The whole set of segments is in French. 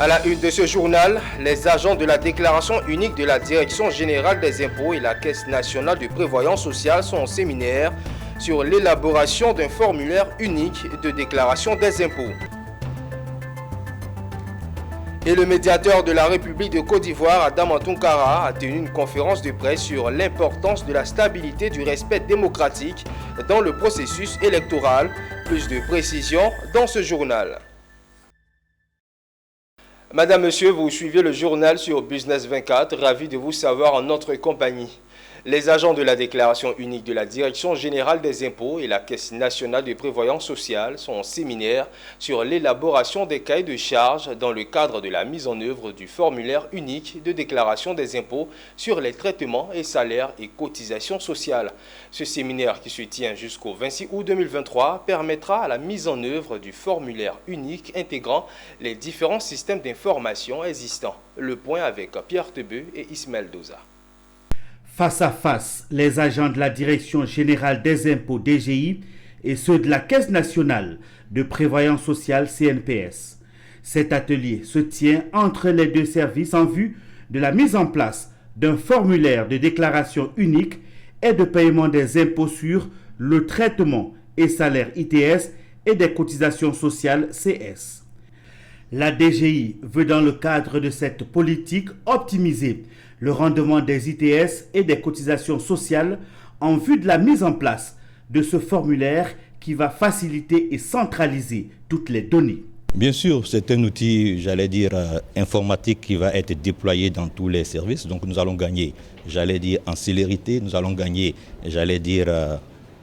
À la une de ce journal, les agents de la déclaration unique de la Direction générale des impôts et la Caisse nationale de prévoyance sociale sont en séminaire sur l'élaboration d'un formulaire unique de déclaration des impôts. Et le médiateur de la République de Côte d'Ivoire, Adama Tounkara, a tenu une conférence de presse sur l'importance de la stabilité du respect démocratique dans le processus électoral. Plus de précisions dans ce journal. Madame, Monsieur, vous suivez le journal sur Business 24. Ravi de vous savoir en notre compagnie. Les agents de la déclaration unique de la Direction générale des impôts et la Caisse nationale de prévoyance sociale sont en séminaire sur l'élaboration des cahiers de charges dans le cadre de la mise en œuvre du formulaire unique de déclaration des impôts sur les traitements et salaires et cotisations sociales. Ce séminaire qui se tient jusqu'au 26 août 2023 permettra la mise en œuvre du formulaire unique intégrant les différents systèmes d'information existants. Le point avec Pierre Tebeu et Ismaël Doza. Face à face, les agents de la Direction générale des impôts DGI et ceux de la Caisse nationale de prévoyance sociale CNPS. Cet atelier se tient entre les deux services en vue de la mise en place d'un formulaire de déclaration unique et de paiement des impôts sur le traitement et salaire ITS et des cotisations sociales CS. La DGI veut dans le cadre de cette politique optimiser le rendement des ITS et des cotisations sociales en vue de la mise en place de ce formulaire qui va faciliter et centraliser toutes les données. Bien sûr, c'est un outil, informatique qui va être déployé dans tous les services. Donc nous allons gagner, en célérité, nous allons gagner,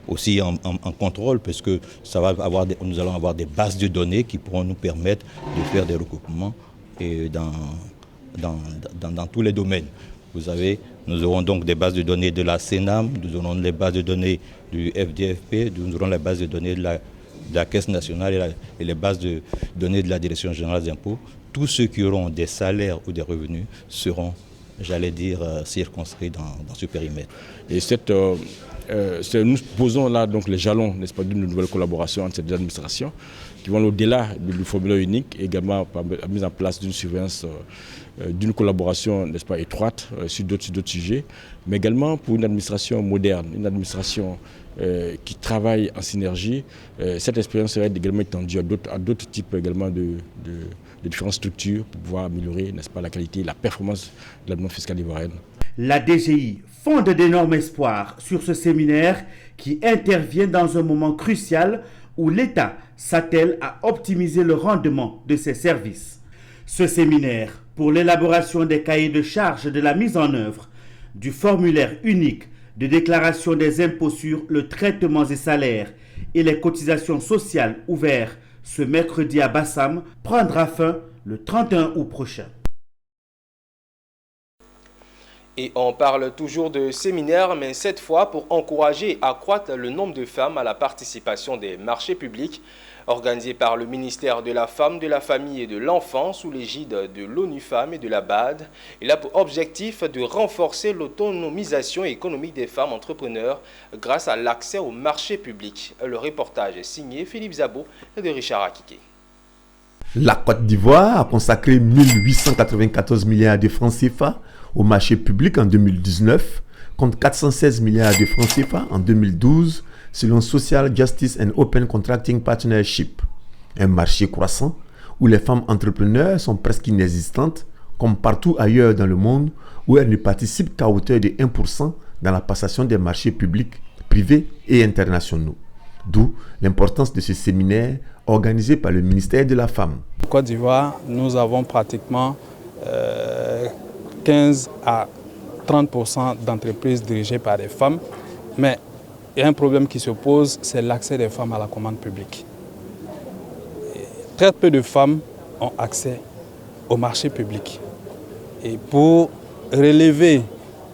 aussi en contrôle, parce que nous allons avoir des bases de données qui pourront nous permettre de faire des recoupements et dans tous les domaines. Nous aurons donc des bases de données de la CENAM, nous aurons les bases de données du FDFP, nous aurons les bases de données de la Caisse nationale et les bases de données de la Direction générale des impôts. Tous ceux qui auront des salaires ou des revenus seront, circonscrits dans ce périmètre. Et nous posons là donc les jalons, n'est-ce pas, d'une nouvelle collaboration entre ces deux administrations qui vont au-delà du formulaire unique, également par la mise en place d'une surveillance, d'une collaboration, n'est-ce pas, étroite sur d'autres sujets, mais également pour une administration moderne, une administration qui travaille en synergie. Cette expérience serait également étendue à d'autres types également de différentes structures pour pouvoir améliorer, n'est-ce pas, la qualité et la performance de l'administration fiscale ivoirienne. La DGI fonde d'énormes espoirs sur ce séminaire qui intervient dans un moment crucial où l'État s'attelle à optimiser le rendement de ses services. Ce séminaire pour l'élaboration des cahiers de charges de la mise en œuvre du formulaire unique de déclaration des impôts sur le traitement des salaires et les cotisations sociales ouvert ce mercredi à Bassam prendra fin le 31 août prochain. Et on parle toujours de séminaire, mais cette fois pour encourager et accroître le nombre de femmes à la participation des marchés publics, organisé par le ministère de la Femme, de la Famille et de l'Enfant sous l'égide de l'ONU Femmes et de la BAD. Il a pour objectif de renforcer l'autonomisation économique des femmes entrepreneurs grâce à l'accès au marché public. Le reportage est signé Philippe Zabo et de Richard Akike. La Côte d'Ivoire a consacré 1894 milliards de francs CFA au marché public en 2019, contre 416 milliards de francs CFA en 2012, selon Social Justice and Open Contracting Partnership. Un marché croissant où les femmes entrepreneurs sont presque inexistantes, comme partout ailleurs dans le monde, où elles ne participent qu'à hauteur de 1% dans la passation des marchés publics, privés et internationaux. D'où l'importance de ce séminaire organisé par le ministère de la Femme. En Côte d'Ivoire, nous avons pratiquement 15 à 30% d'entreprises dirigées par des femmes, mais il y a un problème qui se pose, c'est l'accès des femmes à la commande publique. Très peu de femmes ont accès au marché public. Et pour relever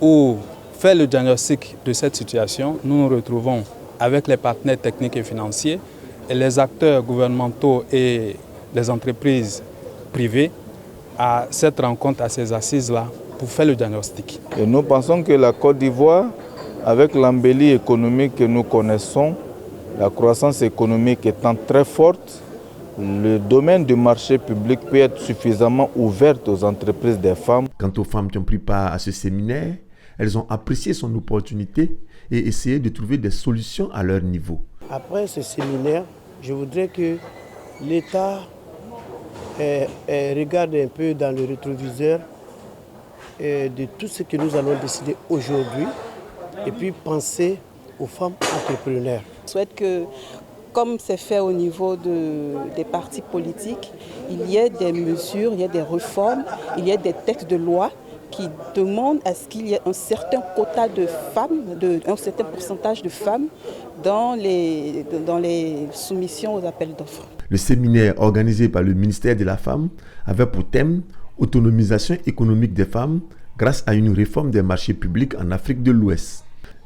ou faire le diagnostic de cette situation, nous nous retrouvons avec les partenaires techniques et financiers et les acteurs gouvernementaux et les entreprises privées à cette rencontre, à ces assises-là, pour faire le diagnostic. Et nous pensons que la Côte d'Ivoire, avec l'embellie économique que nous connaissons, la croissance économique étant très forte, le domaine du marché public peut être suffisamment ouvert aux entreprises des femmes. Quant aux femmes qui ont pris part à ce séminaire, elles ont apprécié son opportunité et essayé de trouver des solutions à leur niveau. Après ce séminaire, je voudrais que l'État regarde un peu dans le rétroviseur de tout ce que nous allons décider aujourd'hui et puis penser aux femmes entrepreneurs. Je souhaite que, comme c'est fait au niveau des partis politiques, il y ait des mesures, il y ait des réformes, il y ait des textes de loi qui demandent à ce qu'il y ait un certain quota de femmes, un certain pourcentage de femmes dans les soumissions aux appels d'offres. Le séminaire organisé par le ministère de la Femme avait pour thème « Autonomisation économique des femmes grâce à une réforme des marchés publics en Afrique de l'Ouest ».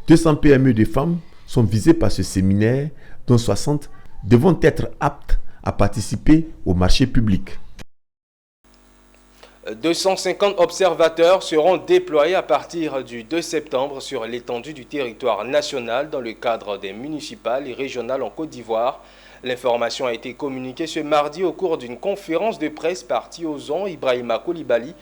200 PME de femmes sont visées par ce séminaire, dont 60 devront être aptes à participer au marché public. 250 observateurs seront déployés à partir du 2 septembre sur l'étendue du territoire national dans le cadre des municipales et régionales en Côte d'Ivoire. L'information a été communiquée ce mardi au cours d'une conférence de presse par Tiozon Ibrahima Koulibaly,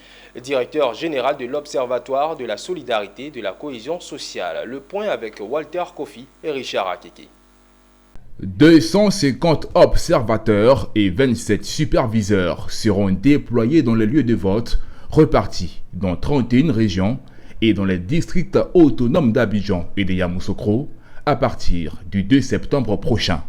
directeur général de l'Observatoire de la solidarité et de la cohésion sociale. Le point avec Walter Kofi et Richard Akeke. 250 observateurs et 27 superviseurs seront déployés dans les lieux de vote repartis dans 31 régions et dans les districts autonomes d'Abidjan et de Yamoussoukro à partir du 2 septembre prochain.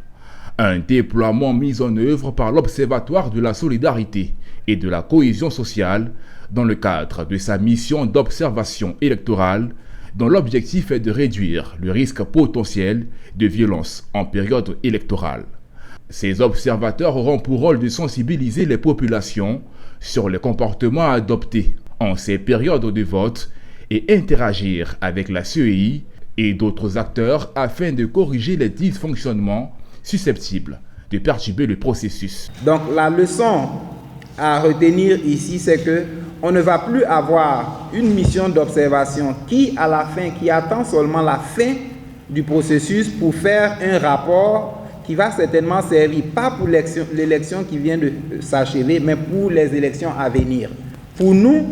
Un déploiement mis en œuvre par l'Observatoire de la solidarité et de la cohésion sociale dans le cadre de sa mission d'observation électorale dont l'objectif est de réduire le risque potentiel de violence en période électorale. Ces observateurs auront pour rôle de sensibiliser les populations sur les comportements adoptés en ces périodes de vote et interagir avec la CEI et d'autres acteurs afin de corriger les dysfonctionnements susceptibles de perturber le processus. Donc la leçon à retenir ici, c'est que on ne va plus avoir une mission d'observation qui attend seulement la fin du processus pour faire un rapport qui va certainement servir pas pour l'élection qui vient de s'achever, mais pour les élections à venir. Pour nous,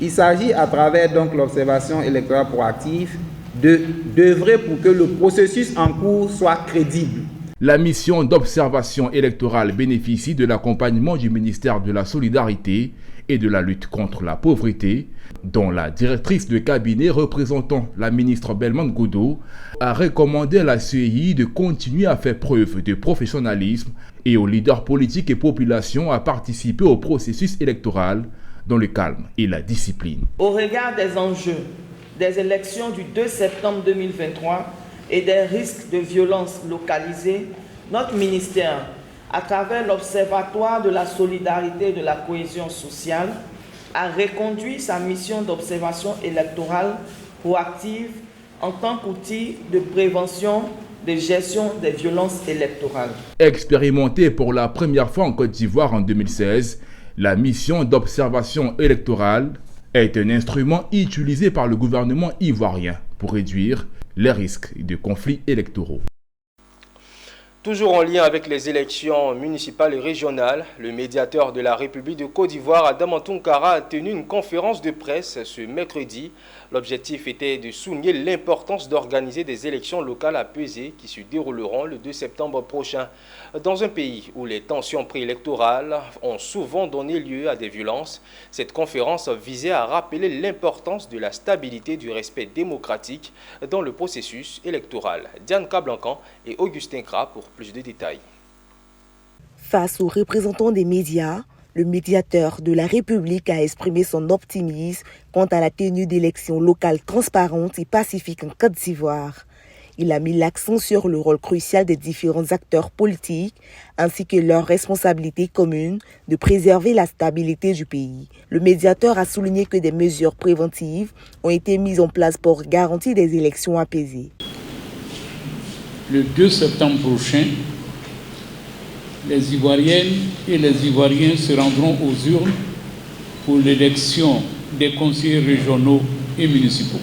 il s'agit à travers donc l'observation électorale proactive d'œuvrer pour que le processus en cours soit crédible. La mission d'observation électorale bénéficie de l'accompagnement du ministère de la Solidarité et de la lutte contre la pauvreté, dont la directrice de cabinet représentant la ministre Belman Goudou a recommandé à la CEI de continuer à faire preuve de professionnalisme et aux leaders politiques et populations à participer au processus électoral dans le calme et la discipline. Au regard des enjeux des élections du 2 septembre 2023 et des risques de violence localisés, notre ministère, à travers l'Observatoire de la solidarité et de la cohésion sociale, a reconduit sa mission d'observation électorale proactive en tant qu'outil de prévention de gestion des violences électorales. Expérimentée pour la première fois en Côte d'Ivoire en 2016, la mission d'observation électorale est un instrument utilisé par le gouvernement ivoirien pour réduire les risques de conflits électoraux. Toujours en lien avec les élections municipales et régionales, le médiateur de la République de Côte d'Ivoire, Adama Tounkara, a tenu une conférence de presse ce mercredi. L'objectif était de souligner l'importance d'organiser des élections locales apaisées qui se dérouleront le 2 septembre prochain. Dans un pays où les tensions préélectorales ont souvent donné lieu à des violences, cette conférence visait à rappeler l'importance de la stabilité et du respect démocratique dans le processus électoral. Diane Kablancan et Augustin Kra pour plus de détails. Face aux représentants des médias, le médiateur de la République a exprimé son optimisme quant à la tenue d'élections locales transparentes et pacifiques en Côte d'Ivoire. Il a mis l'accent sur le rôle crucial des différents acteurs politiques ainsi que leur responsabilité commune de préserver la stabilité du pays. Le médiateur a souligné que des mesures préventives ont été mises en place pour garantir des élections apaisées. Le 2 septembre prochain, les Ivoiriennes et les Ivoiriens se rendront aux urnes pour l'élection des conseillers régionaux et municipaux.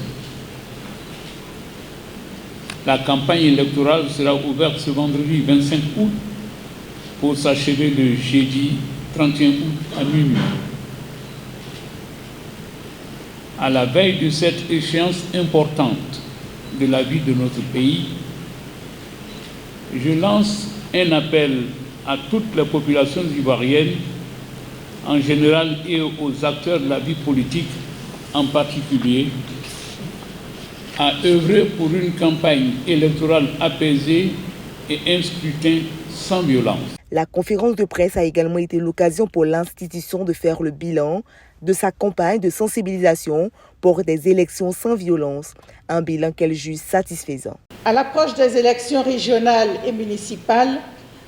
La campagne électorale sera ouverte ce vendredi 25 août pour s'achever le jeudi 31 août à minuit. À la veille de cette échéance importante de la vie de notre pays, je lance un appel à toutes les populations ivoiriennes en général et aux acteurs de la vie politique en particulier à œuvrer pour une campagne électorale apaisée et un scrutin sans violence. La conférence de presse a également été l'occasion pour l'institution de faire le bilan de sa campagne de sensibilisation pour des élections sans violence, un bilan qu'elle juge satisfaisant. À l'approche des élections régionales et municipales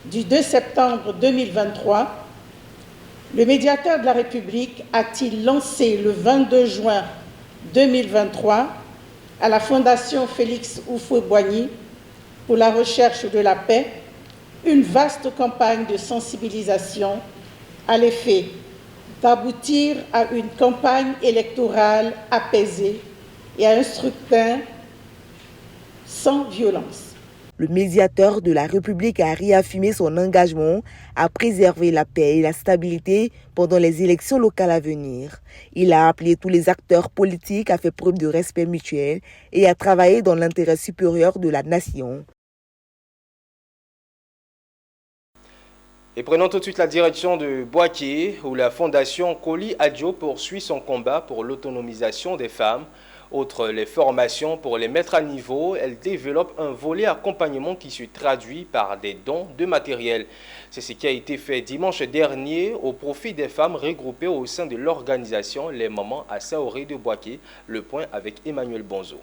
du 2 septembre 2023, le médiateur de la République a-t-il lancé le 22 juin 2023 à la Fondation Félix Houphouët-Boigny pour la recherche de la paix une vaste campagne de sensibilisation à l'effet d'aboutir à une campagne électorale apaisée et à un scrutin sans violence. Le médiateur de la République a réaffirmé son engagement à préserver la paix et la stabilité pendant les élections locales à venir. Il a appelé tous les acteurs politiques à faire preuve de respect mutuel et à travailler dans l'intérêt supérieur de la nation. Et prenons tout de suite la direction de Boaké, où la fondation Koli Adjo poursuit son combat pour l'autonomisation des femmes. Outre les formations pour les mettre à niveau, elle développe un volet accompagnement qui se traduit par des dons de matériel. C'est ce qui a été fait dimanche dernier au profit des femmes regroupées au sein de l'organisation Les Mamans à Saoré de Boaké. Le point avec Emmanuel Bonzo.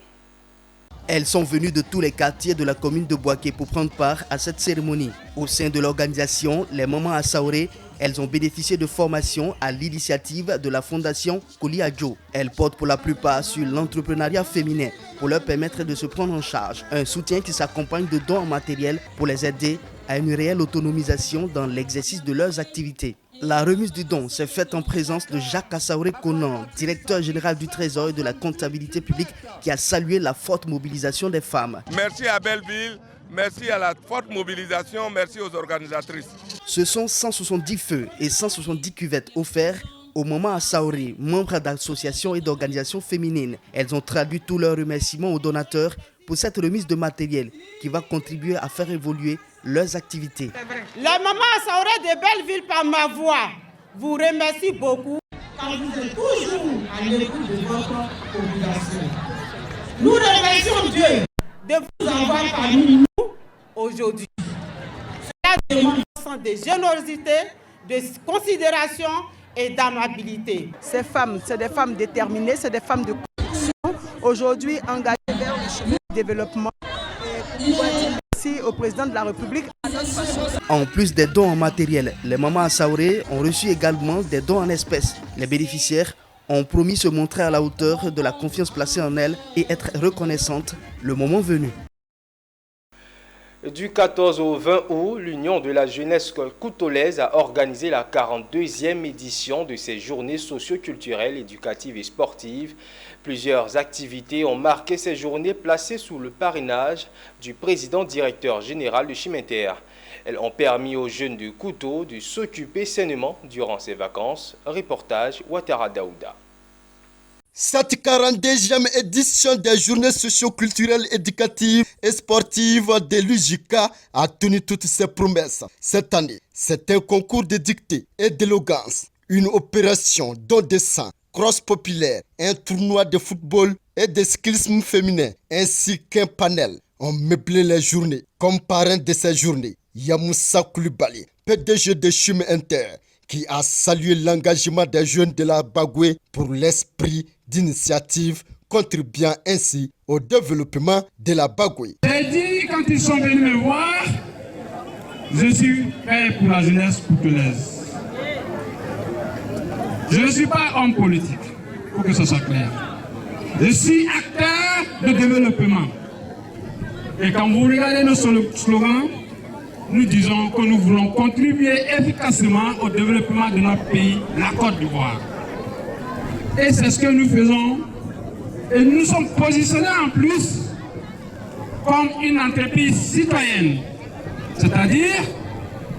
Elles sont venues de tous les quartiers de la commune de Boaké pour prendre part à cette cérémonie. Au sein de l'organisation Les Mamans à Saoré, elles ont bénéficié de formations à l'initiative de la fondation Koli Adjo. Elles portent pour la plupart sur l'entrepreneuriat féminin pour leur permettre de se prendre en charge. Un soutien qui s'accompagne de dons en matériel pour les aider à une réelle autonomisation dans l'exercice de leurs activités. La remise du don s'est faite en présence de Jacques Assaoré Conan, directeur général du Trésor et de la comptabilité publique, qui a salué la forte mobilisation des femmes. Merci à Belleville, merci à la forte mobilisation, merci aux organisatrices. Ce sont 170 feux et 170 cuvettes offerts aux Mamans à Saoré, membres d'associations et d'organisations féminines. Elles ont traduit tous leurs remerciements aux donateurs pour cette remise de matériel qui va contribuer à faire évoluer leurs activités. Les Mamans à Saoré de Belleville, par ma voix, vous remercie beaucoup car vous êtes toujours à l'écoute de votre population. Nous remercions Dieu de vous avoir parmi nous aujourd'hui. Cela demande de générosité, de considération et d'amabilité. Ces femmes, c'est des femmes déterminées, c'est des femmes de conviction, aujourd'hui engagées vers le chemin du développement. Merci au président de la République. En plus des dons en matériel, les Mamans à Saoré ont reçu également des dons en espèces. Les bénéficiaires ont promis se montrer à la hauteur de la confiance placée en elles et être reconnaissantes le moment venu. Du 14 au 20 août, l'Union de la jeunesse coutolaise a organisé la 42e édition de ces journées socio-culturelles, éducatives et sportives. Plusieurs activités ont marqué ces journées placées sous le parrainage du président directeur général de Chiminter. Elles ont permis aux jeunes de Kouto de s'occuper sainement durant ces vacances. Reportage Ouattara Daouda. Cette 42e édition des journées socio-culturelles, éducatives et sportives de l'UJK a tenu toutes ses promesses. Cette année, c'est un concours de dictée et d'éloquence, une opération don de sang, cross populaire, un tournoi de football et de cyclisme féminin, ainsi qu'un panel ont meublé les journées. Comme parrain de ces journées, Yamoussa Koulibaly, PDG de Chiminter, qui a salué l'engagement des jeunes de la Bagoué pour l'esprit d'initiative, contribuant ainsi au développement de la Bagoué. J'ai dit quand ils sont venus me voir, je suis prêt pour la jeunesse coutolaise. Je ne suis pas homme politique, pour que ce soit clair. Je suis acteur de développement. Et quand vous regardez nos slogans, nous disons que nous voulons contribuer efficacement au développement de notre pays, la Côte d'Ivoire. Et c'est ce que nous faisons. Et nous sommes positionnés en plus comme une entreprise citoyenne. C'est-à-dire,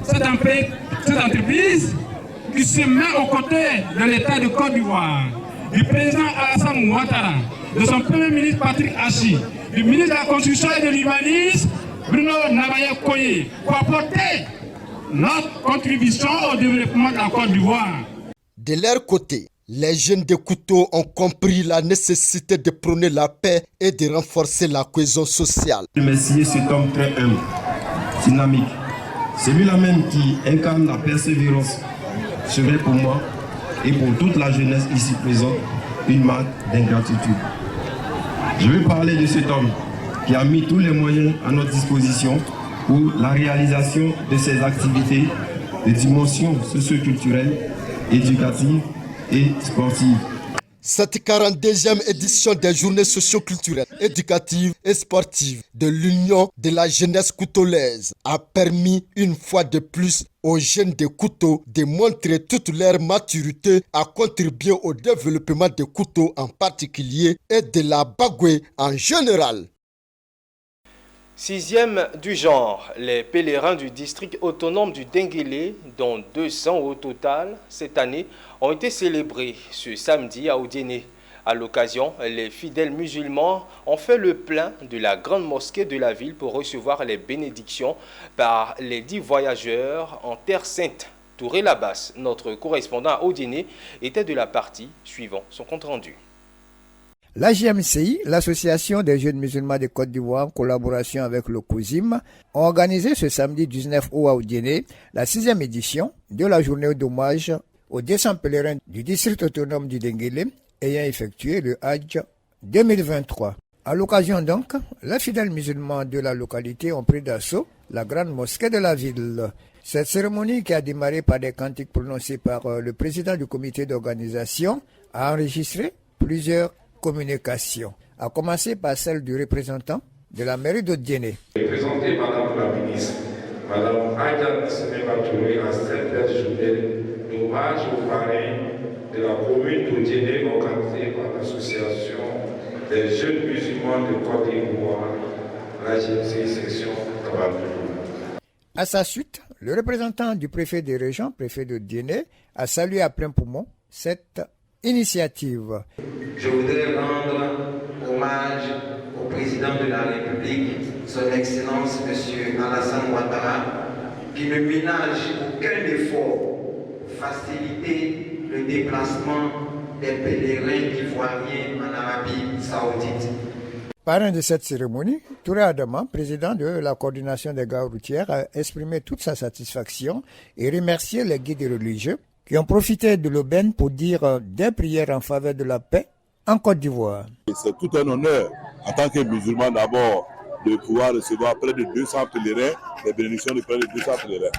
cette entreprise qui se met aux côtés de l'État de Côte d'Ivoire, du président Alassane Ouattara, de son premier ministre Patrick Assi, du ministre de la Construction et de l'Urbanisme Bruno Nabaya Koye, pour apporter notre contribution au développement de la Côte d'Ivoire. De leur côté, les jeunes de Kouto ont compris la nécessité de prôner la paix et de renforcer la cohésion sociale. Je remercie cet homme très humble, dynamique, celui-là même qui incarne la persévérance, serait pour moi et pour toute la jeunesse ici présente une marque d'ingratitude. Je veux parler de cet homme qui a mis tous les moyens à notre disposition pour la réalisation de ces activités de dimension socio-culturelle, éducative et sportive. Cette 42e édition des journées socio-culturelles, éducatives et sportives de l'Union de la jeunesse coutolaise a permis une fois de plus aux jeunes de Kouto de montrer toute leur maturité à contribuer au développement de Kouto en particulier et de la Bagoué en général. 6e du genre, les pèlerins du district autonome du Denguélé, dont 200 au total cette année, ont été célébrés ce samedi à Odiéné. À l'occasion, les fidèles musulmans ont fait le plein de la grande mosquée de la ville pour recevoir les bénédictions par les 10 voyageurs en Terre Sainte. Touré Labasse, notre correspondant à Odiéné, était de la partie suivant son compte-rendu. La JMCI, l'Association des jeunes musulmans de Côte d'Ivoire, en collaboration avec le COSIM, ont organisé ce samedi 19 août à Odiéné la 6e édition de la journée d'hommage aux 200 pèlerins du district autonome du Denguélé ayant effectué le Hajj 2023. À l'occasion donc, les fidèles musulmans de la localité ont pris d'assaut la grande mosquée de la ville. Cette cérémonie, qui a démarré par des cantiques prononcés par le président du comité d'organisation, a enregistré plusieurs communication, à commencer par celle du représentant de la mairie d'Odiéné. Présenter Madame la ministre, Madame Aïda Sénéba-Touré à cette belle journée d'hommage aux parrains de la commune d'Odiéné organisée par l'association des jeunes musulmans de Côte d'Ivoire, la GMC section Tabatou. À sa suite, le représentant du préfet des régions, préfet d'Odiéné, a salué à plein poumon cette initiative. Je voudrais rendre hommage au président de la République, son Excellence M. Alassane Ouattara, qui ne ménage aucun effort pour faciliter le déplacement des pèlerins ivoiriens en Arabie Saoudite. Parrain de cette cérémonie, Touré Adama, président de la coordination des gares routières, a exprimé toute sa satisfaction et remercié les guides religieux qui ont profité de l'aubaine pour dire des prières en faveur de la paix en Côte d'Ivoire. C'est tout un honneur, en tant que musulman d'abord, de pouvoir recevoir près de 200 pèlerins, les bénédictions de près de 200 pèlerins.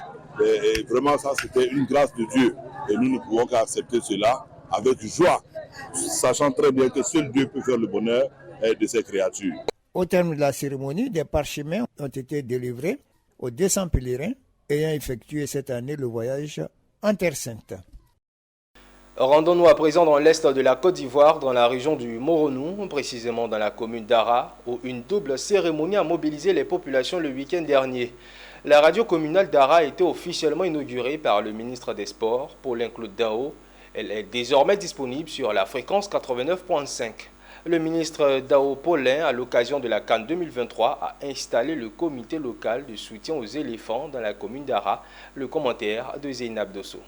Et vraiment, ça, c'était une grâce de Dieu. Et nous ne pouvons qu'accepter cela avec joie, sachant très bien que seul Dieu peut faire le bonheur de ses créatures. Au terme de la cérémonie, des parchemins ont été délivrés aux 200 pèlerins ayant effectué cette année le voyage en Terre Sainte. Rendons-nous à présent dans l'est de la Côte d'Ivoire, dans la région du Moronou, précisément dans la commune d'Ara, où une double cérémonie a mobilisé les populations le week-end dernier. La radio communale d'Ara a été officiellement inaugurée par le ministre des Sports, Paulin-Claude Dao. Elle est désormais disponible sur la fréquence 89.5. Le ministre Dao Paulin, à l'occasion de la CAN 2023, a installé le comité local de soutien aux éléphants dans la commune d'Ara. Le commentaire de Zeynab Dosso.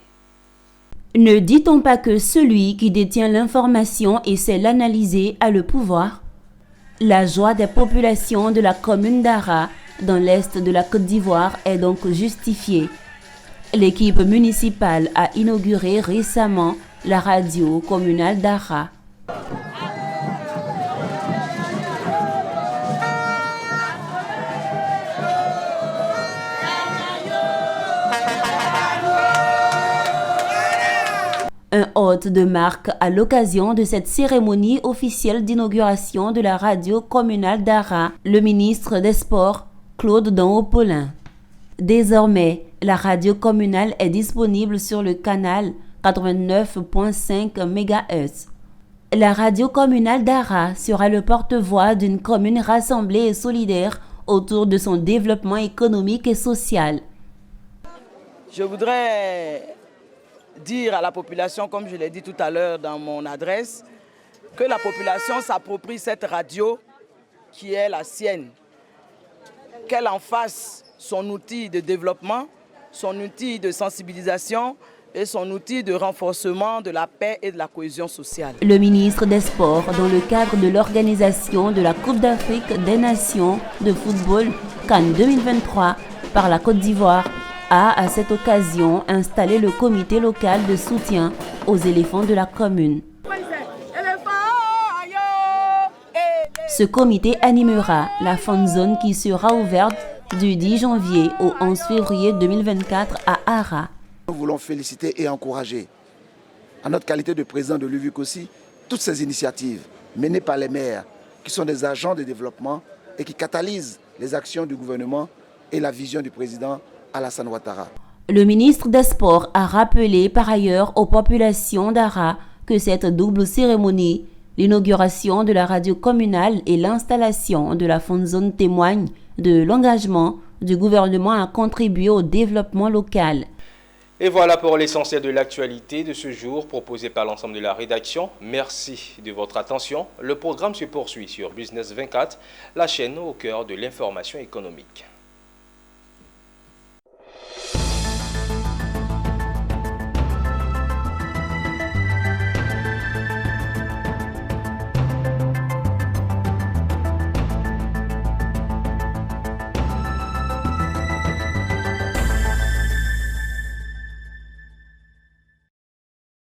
Ne dit-on pas que celui qui détient l'information et sait l'analyser a le pouvoir? La joie des populations de la commune d'Ara, dans l'est de la Côte d'Ivoire, est donc justifiée. L'équipe municipale a inauguré récemment la radio communale d'Ara. Un hôte de marque à l'occasion de cette cérémonie officielle d'inauguration de la radio communale d'Ara, le ministre des Sports, Claude Dao Paulin. Désormais, la radio communale est disponible sur le canal 89.5 MHz. La radio communale d'Ara sera le porte-voix d'une commune rassemblée et solidaire autour de son développement économique et social. Je voudrais dire à la population, comme je l'ai dit tout à l'heure dans mon adresse, que la population s'approprie cette radio qui est la sienne, qu'elle en fasse son outil de développement, son outil de sensibilisation et son outil de renforcement de la paix et de la cohésion sociale. Le ministre des Sports, dans le cadre de l'organisation de la Coupe d'Afrique des Nations de football CAN 2023 par la Côte d'Ivoire, a à cette occasion installé le comité local de soutien aux éléphants de la commune. Ce comité animera la fan zone qui sera ouverte du 10 janvier au 11 février 2024 à Ara. Nous voulons féliciter et encourager, en notre qualité de président de l'UVIC aussi, toutes ces initiatives menées par les maires, qui sont des agents de développement et qui catalysent les actions du gouvernement et la vision du président Alassane Ouattara. Le ministre des Sports a rappelé par ailleurs aux populations d'Ara que cette double cérémonie, l'inauguration de la radio communale et l'installation de la fan zone témoignent de l'engagement du gouvernement à contribuer au développement local. Et voilà pour l'essentiel de l'actualité de ce jour proposé par l'ensemble de la rédaction. Merci de votre attention. Le programme se poursuit sur Business 24, la chaîne au cœur de l'information économique.